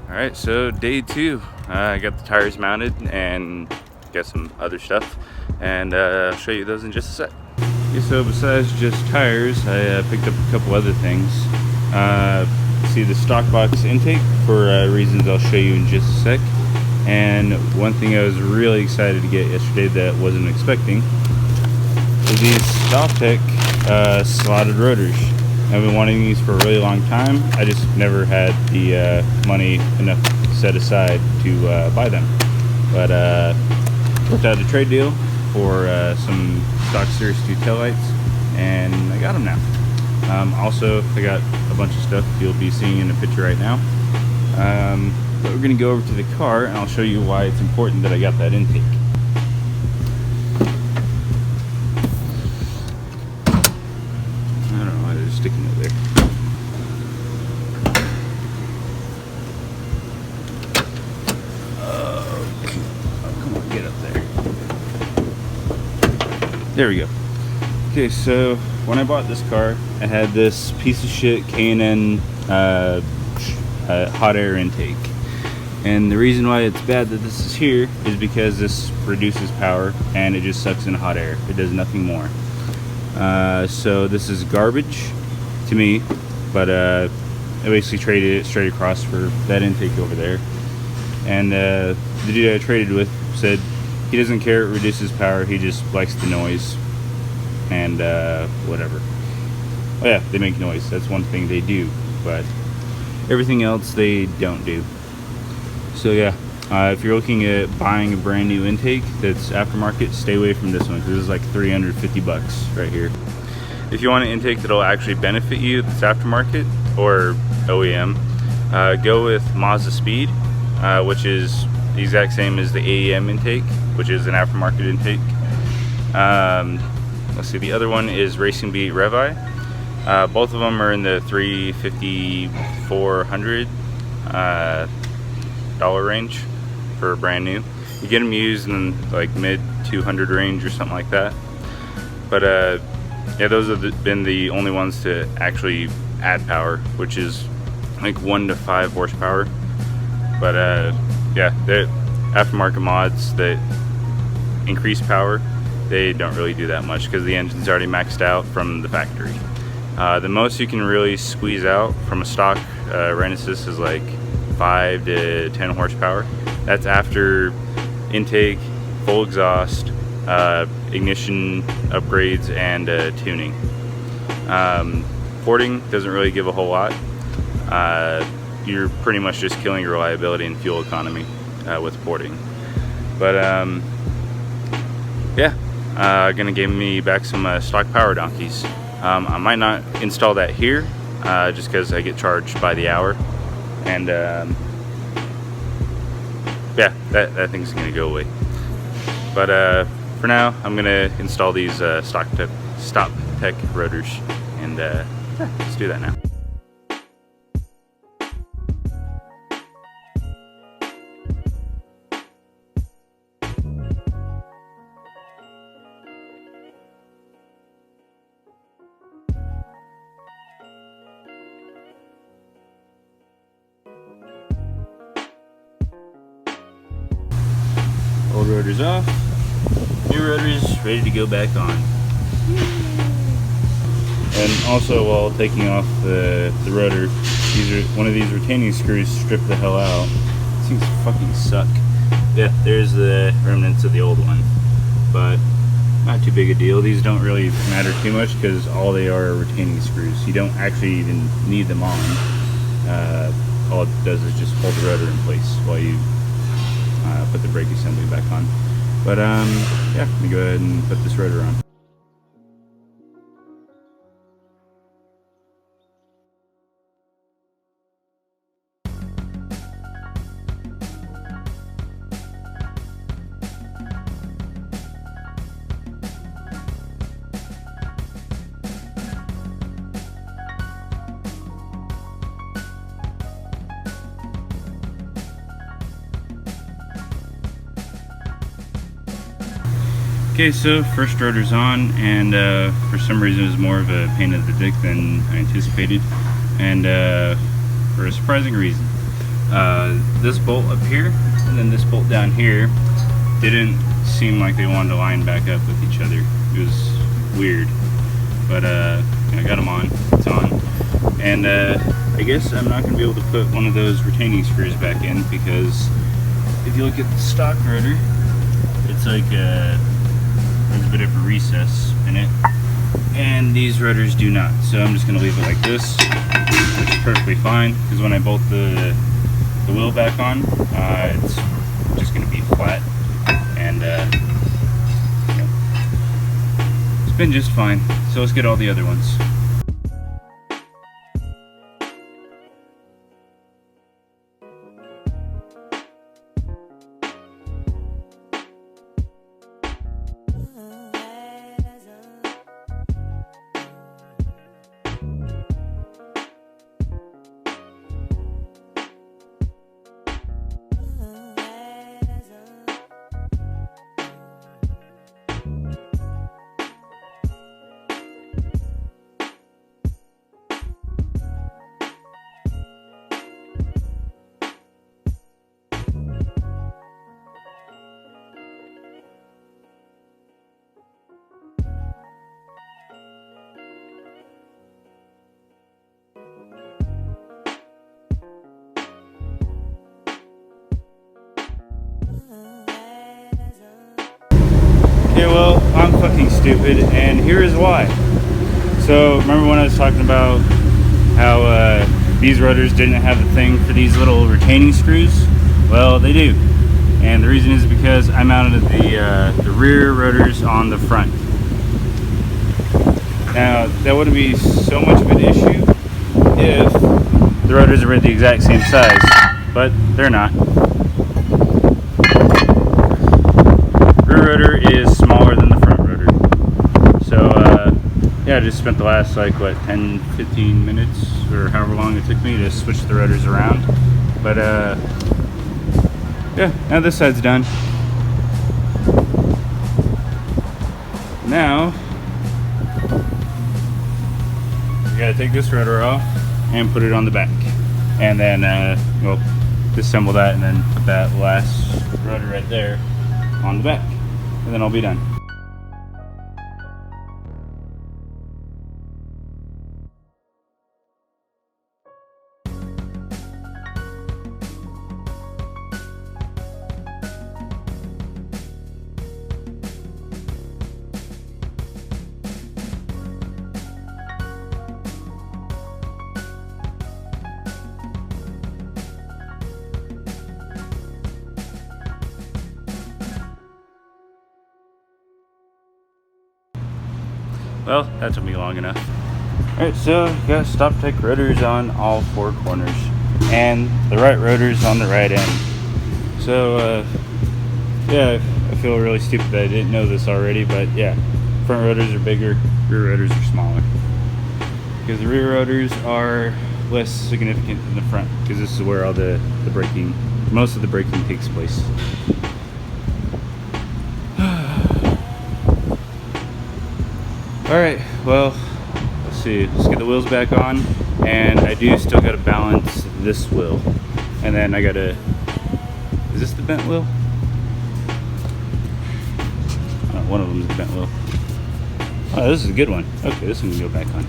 Alright, so day 2. I got the tires mounted and got some other stuff, and I'll show you those in just a sec. Okay, so besides just tires, I picked up a couple other things. See the stock box intake for reasons I'll show you in just a sec. And one thing I was really excited to get yesterday that I wasn't expecting is these StockTech slotted rotors. I've been wanting these for a really long time. I just never had the money enough set aside to buy them. But worked out a trade deal for some stock Series 2 taillights, and I got them now. Also, I got a bunch of stuff you'll be seeing in a picture right now. But we're going to go over to the car, and I'll show you why it's important that I got that intake. Sticking it there. Okay. Oh, come on, get up there. There we go. Okay, so when I bought this car, I had this piece of shit K&N hot air intake. And the reason why it's bad that this is here is because this reduces power and it just sucks in hot air. It does nothing more. So this is garbage to me, but I basically traded it straight across for that intake over there. And the dude I traded with said he doesn't care, it reduces power, he just likes the noise and whatever. Oh yeah, they make noise, that's one thing they do, but everything else they don't do. So yeah, if you're looking at buying a brand new intake that's aftermarket, stay away from this one, because this is like 350 bucks right here. If you want an intake that'll actually benefit you that's aftermarket or OEM, go with Mazda Speed, which is the exact same as the AEM intake, which is an aftermarket intake. Let's see, the other one is Racing Beat Revi. Both of them are in the $350, $400 range for brand new. You get them used in like mid 200 range or something like that. But yeah, those have been the only ones to actually add power, which is like 1 to 5 horsepower. But yeah, the aftermarket mods that increase power, they don't really do that much because the engine's already maxed out from the factory. The most you can really squeeze out from a stock Renesis is like 5 to 10 horsepower. That's after intake, full exhaust, ignition upgrades, and tuning. Porting doesn't really give a whole lot. You're pretty much just killing your reliability and fuel economy with porting. But yeah, gonna give me back some stock power donkeys. I might not install that here just because I get charged by the hour, and yeah, that thing's gonna go away. But for now, I'm gonna install these StockTech rotors, and yeah, let's do that now. Old rotors off, new rotors ready to go back on. And also, while taking off the rotor, one of these retaining screws stripped the hell out. These things fucking suck. Yeah, there's the remnants of the old one, but not too big a deal. These don't really matter too much because all they are retaining screws. You don't actually even need them on. All it does is just hold the rotor in place while you put the brake assembly back on. But yeah, let me go ahead and put this rotor on. Okay, so first rotor's on, and for some reason it was more of a pain in the dick than I anticipated, and for a surprising reason. this bolt up here and then this bolt down here didn't seem like they wanted to line back up with each other. It was weird, but I got them on. It's on, and I guess I'm not going to be able to put one of those retaining screws back in, because if you look at the stock rotor, it's like there's a bit of a recess in it, and these rotors do not. So I'm just going to leave it like this, which is perfectly fine, because when I bolt the wheel back on, it's just going to be flat, and you know, it's been just fine. So let's get all the other ones. Okay, well, I'm fucking stupid, and here is why. So, remember when I was talking about how these rotors didn't have the thing for these little retaining screws? Well, they do. And the reason is because I mounted the rear rotors on the front. Now, that wouldn't be so much of an issue if the rotors were the exact same size, but they're not. Rear rotor is smaller than the front rotor. So yeah, I just spent the last like what 10-15 minutes or however long it took me to switch the rotors around. But yeah, now this side's done. Now we gotta take this rotor off and put it on the back, and then well, disassemble that and then put that last rotor right there on the back, and then I'll be done. Well, that took me long enough. Alright, so got stop take rotors on all four corners, and the right rotors on the right end. So yeah, I feel really stupid that I didn't know this already, but yeah, front rotors are bigger, rear rotors are smaller. Because the rear rotors are less significant than the front, because this is where all the braking, most of the braking takes place. Alright, well, let's see, let's get the wheels back on, and I do still gotta balance this wheel, and then I gotta, is this the bent wheel? Oh, one of them is the bent wheel. Oh, this is a good one. Okay, this one can go back on.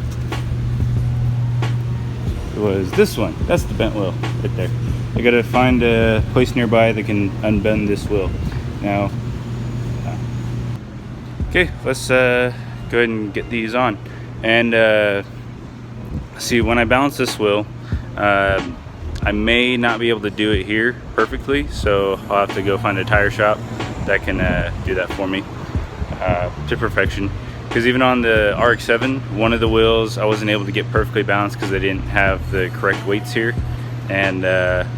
It was this one, that's the bent wheel, right there. I gotta find a place nearby that can unbend this wheel. Now, okay, let's go ahead and get these on. And see, when I balance this wheel, I may not be able to do it here perfectly, so I'll have to go find a tire shop that can do that for me to perfection. Because even on the RX-7, one of the wheels I wasn't able to get perfectly balanced because I didn't have the correct weights here, and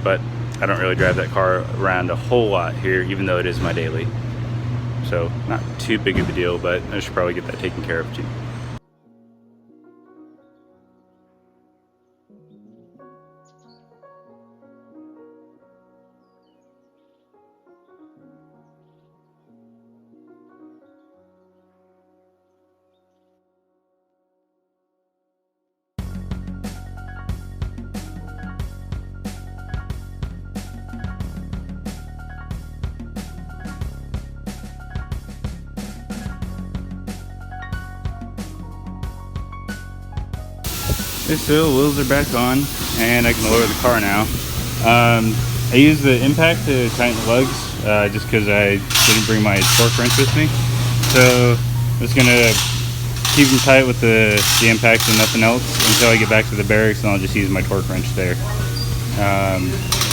but I don't really drive that car around a whole lot here, even though it is my daily. So not too big of a deal, but I should probably get that taken care of too. Okay, so wheels are back on, and I can lower the car now. I used the impact to tighten the lugs, just because I didn't bring my torque wrench with me. So I'm just gonna keep them tight with the impact and nothing else until I get back to the barracks, and I'll just use my torque wrench there.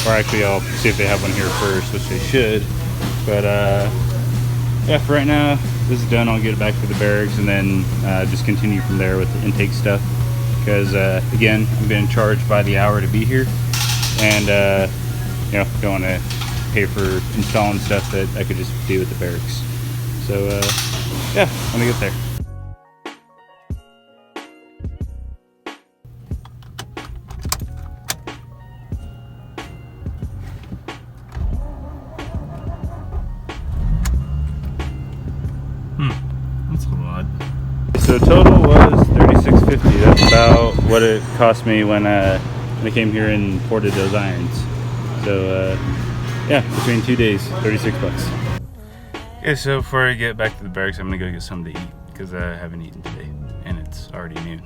Or actually, I'll see if they have one here first, which they should. But yeah, for right now, this is done. I'll get it back to the barracks, and then just continue from there with the intake stuff. Because again, I'm being charged by the hour to be here, and you know, don't want to pay for installing stuff that I could just do at the barracks. So yeah, let me get there. That's a little odd. So total was $36.50. That's about what it cost me when I came here and imported those irons. So yeah, between 2 days, 36 bucks. Okay, so before I get back to the barracks, I'm gonna go get something to eat because I haven't eaten today, and it's already noon.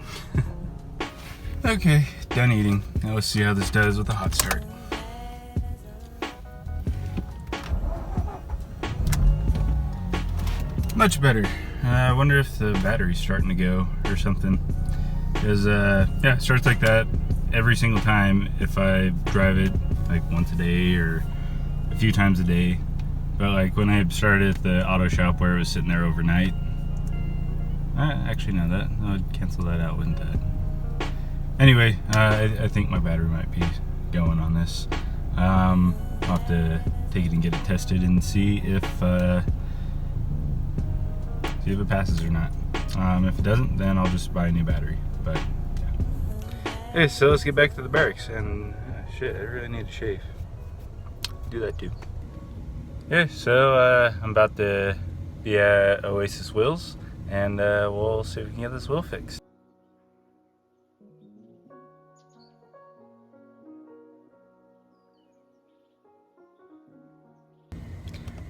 Okay, done eating. Now let's see how this does with a hot start. Much better. I wonder if the battery's starting to go or something. Because yeah, it starts like that every single time if I drive it like once a day or a few times a day. But like when I started at the auto shop where it was sitting there overnight, actually no, that would cancel that out, wouldn't that? Anyway, I think my battery might be going on this. I'll have to take it and get it tested and see if it passes or not. If it doesn't, then I'll just buy a new battery. But yeah. Okay, so let's get back to the barracks. And shit, I really need to shave. Do that too. Yeah, so I'm about to be at Oasis Wheels, and we'll see if we can get this wheel fixed.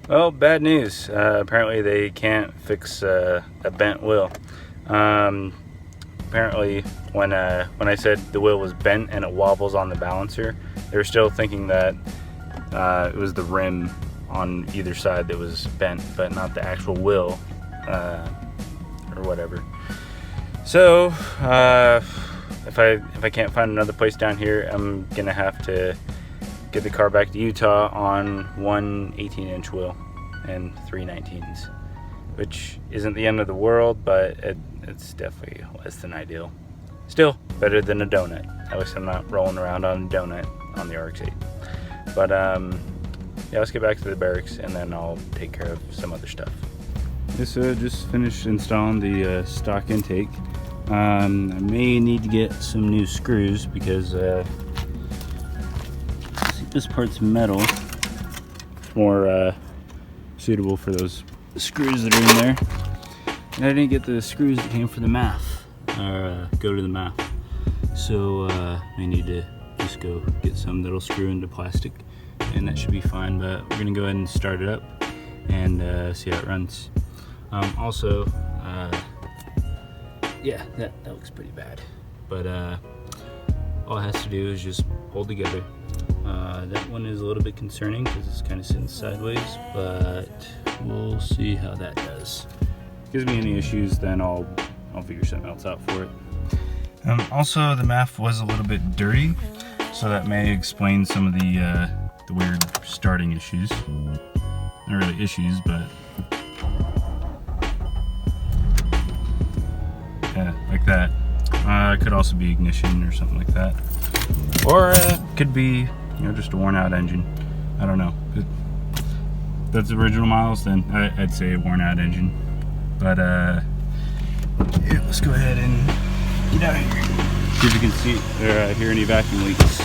Well, bad news. Apparently they can't fix a bent wheel. Apparently when I said the wheel was bent and it wobbles on the balancer, they were still thinking that it was the rim on either side that was bent, but not the actual wheel or whatever. So if I can't find another place down here, I'm gonna have to get the car back to Utah on one 18-inch wheel and 3 19s, which isn't the end of the world, but it's definitely less than ideal. Still better than a donut. At least I'm not rolling around on a donut on the RX-8. But yeah, let's get back to the barracks and then I'll take care of some other stuff. This just finished installing the stock intake. I may need to get some new screws because this part's metal. It's more suitable for those screws that are in there. And I didn't get the screws that came for the MAF, or go to the MAF. So I need to just go get some that'll screw into plastic, and that should be fine. But we're gonna go ahead and start it up and see how it runs. Also, yeah, that looks pretty bad. But all it has to do is just hold together. That one is a little bit concerning because it's kind of sitting sideways, but we'll see how that does. If it gives me any issues, then I'll figure something else out for it. Also, the MAF was a little bit dirty, so that may explain some of the weird starting issues. Not really issues, but yeah, like that. Could also be ignition or something like that, or could be, you know, just a worn out engine. I don't know. If that's original miles, then I'd say a worn out engine. But yeah, let's go ahead and get out of here. See if you can see or hear any vacuum leaks.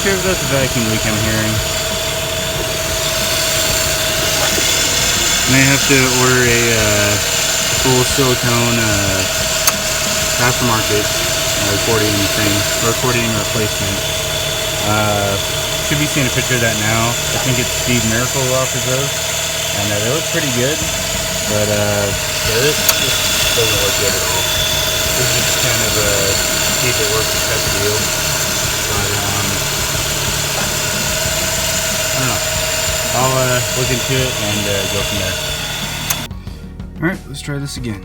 sure if that's a vacuum leak I'm hearing. May have to order a full silicone aftermarket recording thing, recording replacement. Should be seeing a picture of that now. I think it's Steve Miracle offers those, and they look pretty good, but yeah, this doesn't look good at all. This is just kind of a keep it working type of deal, but I don't know. I'll look into it and go from there. All right, let's try this again.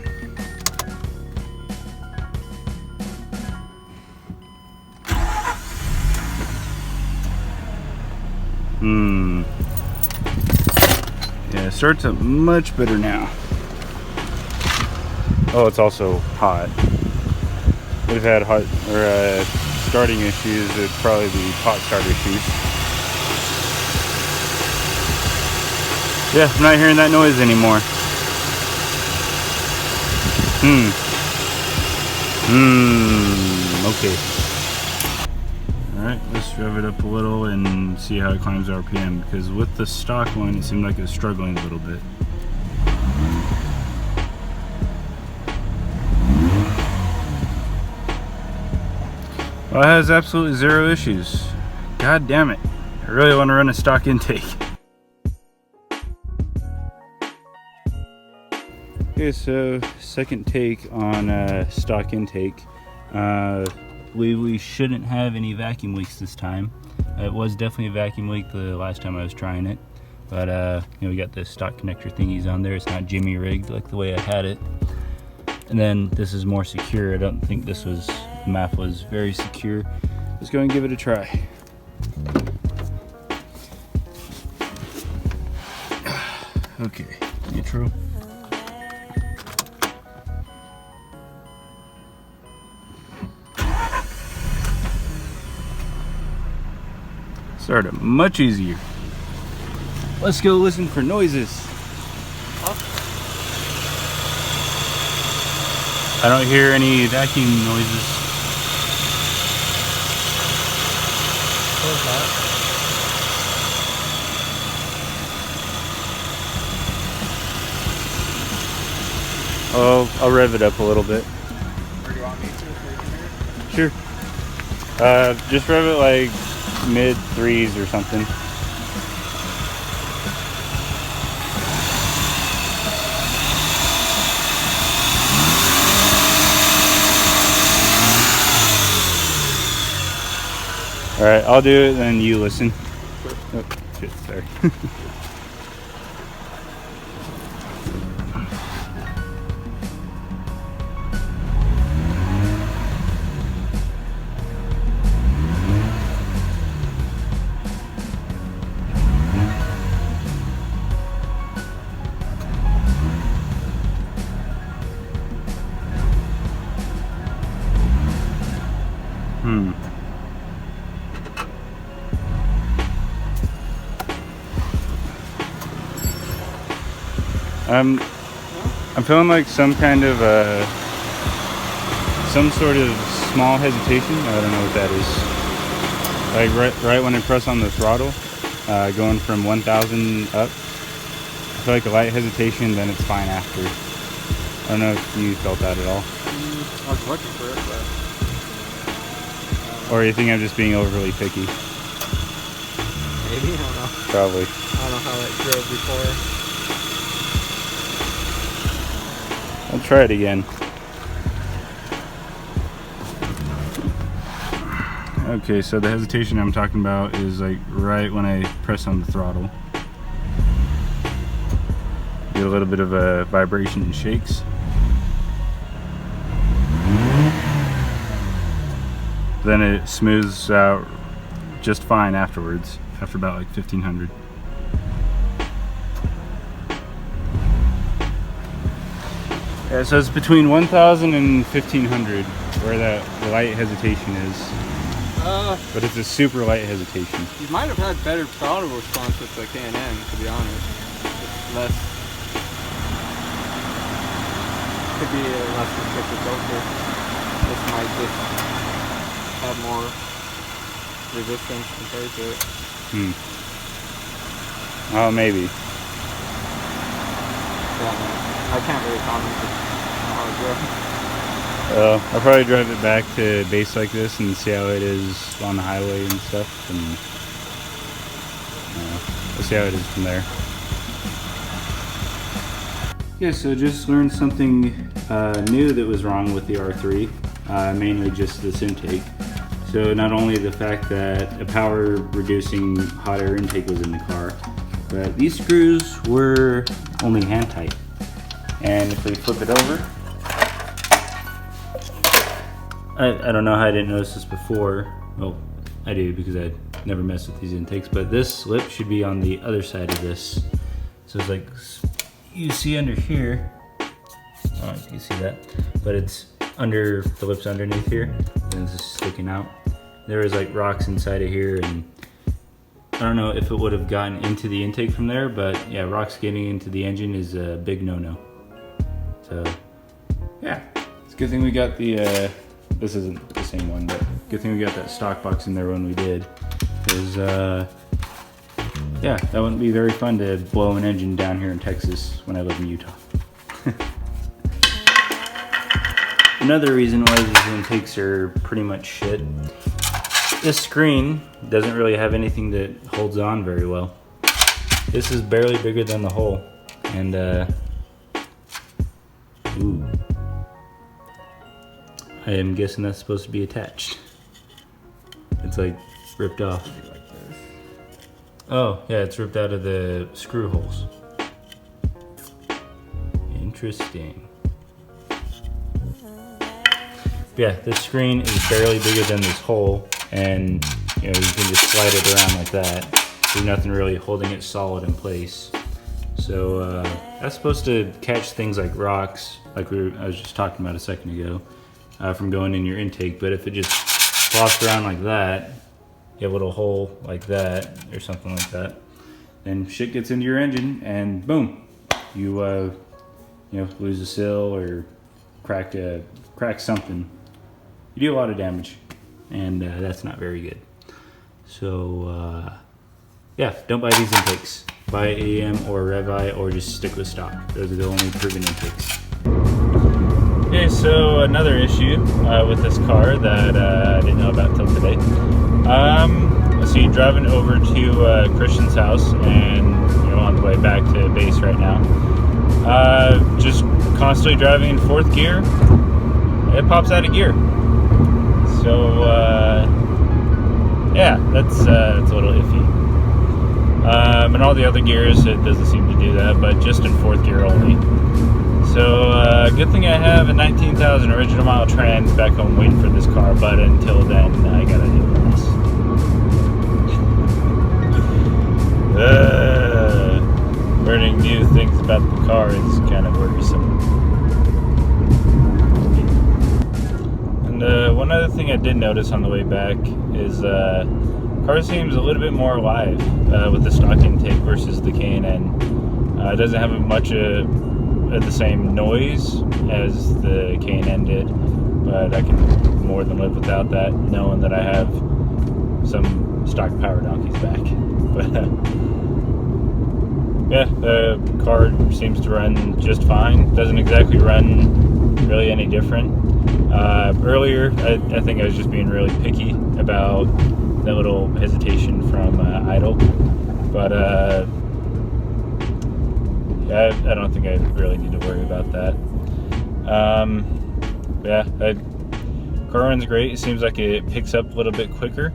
Yeah, it starts up much better now. Oh, it's also hot. We've had hot or starting issues. It'd probably be hot start issues. Yeah, I'm not hearing that noise anymore. Okay. Alright, let's rev it up a little and see how it climbs RPM, because with the stock one it seemed like it was struggling a little bit. Well, it has absolutely zero issues. God damn it. I really want to run a stock intake. Okay, so second take on stock intake. We shouldn't have any vacuum leaks this time. It was definitely a vacuum leak the last time I was trying it, but you know, we got the stock connector thingies on there. It's not jimmy rigged like the way I had it. And then this is more secure. I don't think this was, the MAF was very secure. Let's go and give it a try. Okay, neutral. Started much easier. Let's go listen for noises. I don't hear any vacuum noises. Oh, I'll rev it up a little bit. Or do you want me to? Sure. Just rev it like mid threes or something. All right, I'll do it, then you listen. Sure. Oh, shit, sorry. I'm feeling like some kind of some sort of small hesitation. I don't know what that is. Like right when I press on the throttle, going from 1,000 up, I feel like a light hesitation, then it's fine after. I don't know if you felt that at all. I was looking for it, but... Or you think I'm just being overly picky? Maybe, I don't know. Probably. I don't know how it drove before. I'll try it again. Okay, so the hesitation I'm talking about is like right when I press on the throttle. Get a little bit of a vibration and shakes. Then it smooths out just fine afterwards, after about like 1500. Yeah, so it's between 1,000 and 1,500 where that light hesitation is. But it's a super light hesitation. You might have had better throttle response with the K&N, to be honest. It's less... Could be a less restricted filter. This might just have more resistance compared to it. Oh, maybe. Yeah, man. I can't really comment on how it drove. I'll probably drive it back to base like this and see how it is on the highway and stuff, and we'll see how it is from there. Yeah, so just learned something new that was wrong with the R3, mainly just this intake. So not only the fact that a power reducing hot air intake was in the car, but these screws were only hand tight. And if we flip it over, I don't know how I didn't notice this before. Well, I do because I never messed with these intakes, but this lip should be on the other side of this. So it's like, you see under here, I don't know if you can see that, but it's under, the lip's underneath here, and it's just sticking out. There was like rocks inside of here, and I don't know if it would have gotten into the intake from there, but yeah, rocks getting into the engine is a big no-no. So yeah, it's a good thing we got the, this isn't the same one, but good thing we got that stock box in there when we did, because yeah, that wouldn't be very fun to blow an engine down here in Texas when I live in Utah. Another reason why these intakes are pretty much shit, this screen doesn't really have anything that holds on very well. This is barely bigger than the hole, and ooh, I am guessing that's supposed to be attached. It's like ripped off. Oh, yeah, it's ripped out of the screw holes. Interesting. Yeah, this screen is barely bigger than this hole, and you know, you can just slide it around like that. There's nothing really holding it solid in place. So that's supposed to catch things like rocks, like I was just talking about a second ago, from going in your intake. But if it just flops around like that, you have a little hole like that or something like that, then shit gets into your engine, and boom, you you know, lose a seal or crack something. You do a lot of damage, and that's not very good. So yeah, don't buy these intakes. Buy AEM or Revi, or just stick with stock. Those are the only proven intakes. Okay, so another issue with this car that I didn't know about till today. So you're driving over to Christian's house, and you're on the way back to base right now. Just constantly driving in fourth gear, it pops out of gear. So yeah, that's a little iffy. And all the other gears, it doesn't seem to do that, but just in fourth gear only. So good thing I have a 19,000 original mile trans back home waiting for this car, but until then I gotta deal with this. Learning new things about the car is kind of worrisome. And one other thing I did notice on the way back is car seems a little bit more alive with the stock intake versus the K&N. It doesn't have much of the same noise as the K&N did, but I can more than live without that, knowing that I have some stock power donkeys back. But yeah, the car seems to run just fine. Doesn't exactly run really any different. Earlier, I think I was just being really picky about that little hesitation from idle, but yeah, I don't think I really need to worry about that. Yeah, car runs great. It seems like it picks up a little bit quicker,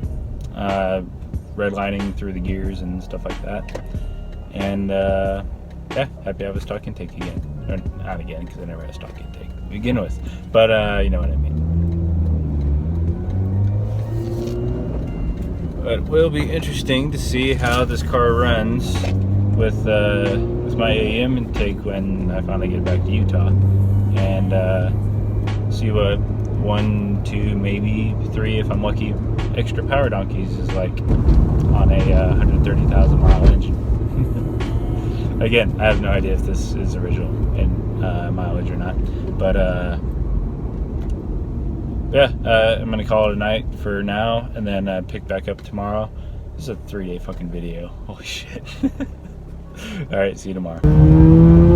redlining through the gears and stuff like that. And yeah, happy I have a stock intake again. Or not again, because I never had a stock intake to begin with, but you know what I mean. But it will be interesting to see how this car runs with my AEM intake when I finally get back to Utah, and see what 1, 2, maybe 3, if I'm lucky, extra power donkeys is like on a 130,000 mile engine. Again, I have no idea if this is original in mileage or not, but Yeah, I'm gonna call it a night for now, and then pick back up tomorrow. This is a 3-day fucking video. Holy shit. All right, see you tomorrow.